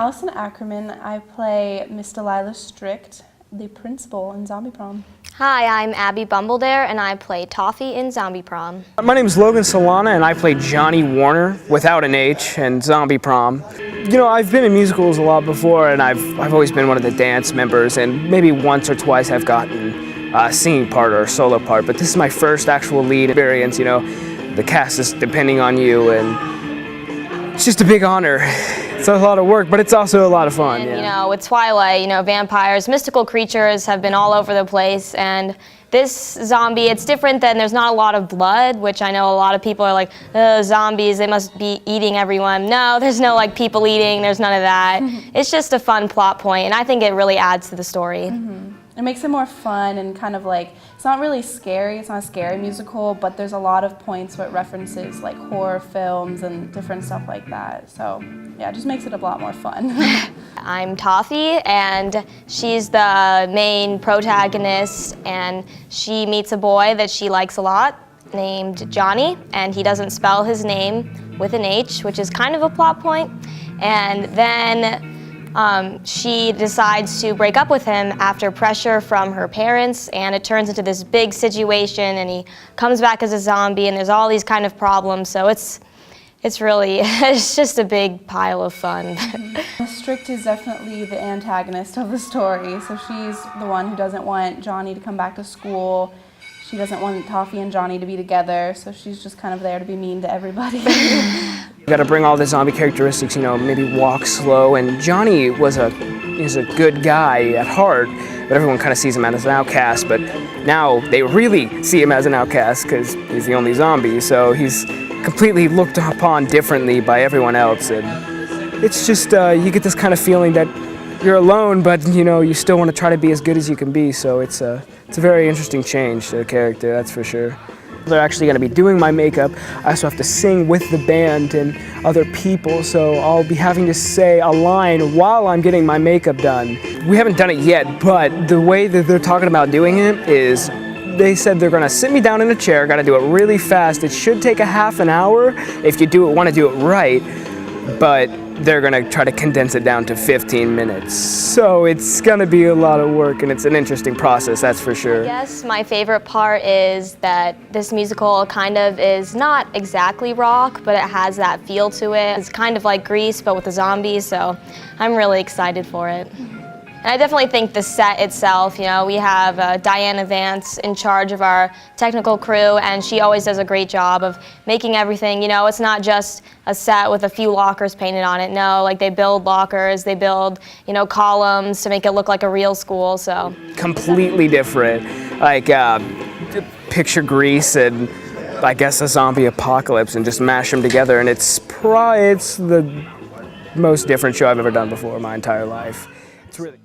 Allison Ackerman. I play Miss Delilah Strict, the principal in Zombie Prom. Hi, I'm Abby Bumbledare, and I play Toffee in Zombie Prom. My name is Logan Solana, and I play Johnny Warner, without an H, in Zombie Prom. You know, I've been in musicals a lot before, and I've always been one of the dance members, and maybe once or twice I've gotten a singing part or a solo part, but this is my first actual lead experience. You know, the cast is depending on you, and it's just a big honor. It's a lot of work, but it's also a lot of fun. And, yeah. You know, with Twilight, you know, vampires, mystical creatures have been all over the place, and this zombie, it's different than there's not a lot of blood, which I know a lot of people are like, zombies, they must be eating everyone. No, there's no like people eating, there's none of that. It's just a fun plot point, and I think it really adds to the story. It makes it more fun and kind of like, it's not really scary, it's not a scary musical, but there's a lot of points where it references like horror films and different stuff like that. So yeah, it just makes it a lot more fun. I'm Toffee, and she's the main protagonist, and she meets a boy that she likes a lot named Johnny, and he doesn't spell his name with an H, which is kind of a plot point. And then she decides to break up with him after pressure from her parents, and it turns into this big situation, and he comes back as a zombie, and there's all these kind of problems, so it's really, it's just a big pile of fun. Strict is definitely the antagonist of the story, so she's the one who doesn't want Johnny to come back to school. She doesn't want Toffee and Johnny to be together, so she's just kind of there to be mean to everybody. You got to bring all the zombie characteristics, you know, maybe walk slow, and Johnny is a good guy at heart, but everyone kind of sees him as an outcast, but now they really see him as an outcast because he's the only zombie, so he's completely looked upon differently by everyone else, and it's just, you get this kind of feeling that you're alone, but you know, you still want to try to be as good as you can be, so it's a very interesting change to the character, that's for sure. They're actually going to be doing my makeup. I also have to sing with the band and other people, so I'll be having to say a line while I'm getting my makeup done. We haven't done it yet, but the way that they're talking about doing it is they said they're going to sit me down in a chair, got to do it really fast. It should take a half an hour if you want to do it right, but they're going to try to condense it down to 15 minutes. So it's going to be a lot of work, and it's an interesting process, that's for sure. I guess my favorite part is that this musical kind of is not exactly rock, but it has that feel to it. It's kind of like Grease, but with the zombies, so I'm really excited for it. And I definitely think the set itself, you know, we have Diana Vance in charge of our technical crew, and she always does a great job of making everything, you know, it's not just a set with a few lockers painted on it. No, like they build lockers, they build, you know, columns to make it look like a real school, so. Completely different. Like, picture Grease and I guess a zombie apocalypse and just mash them together, and it's the most different show I've ever done before in my entire life. It's really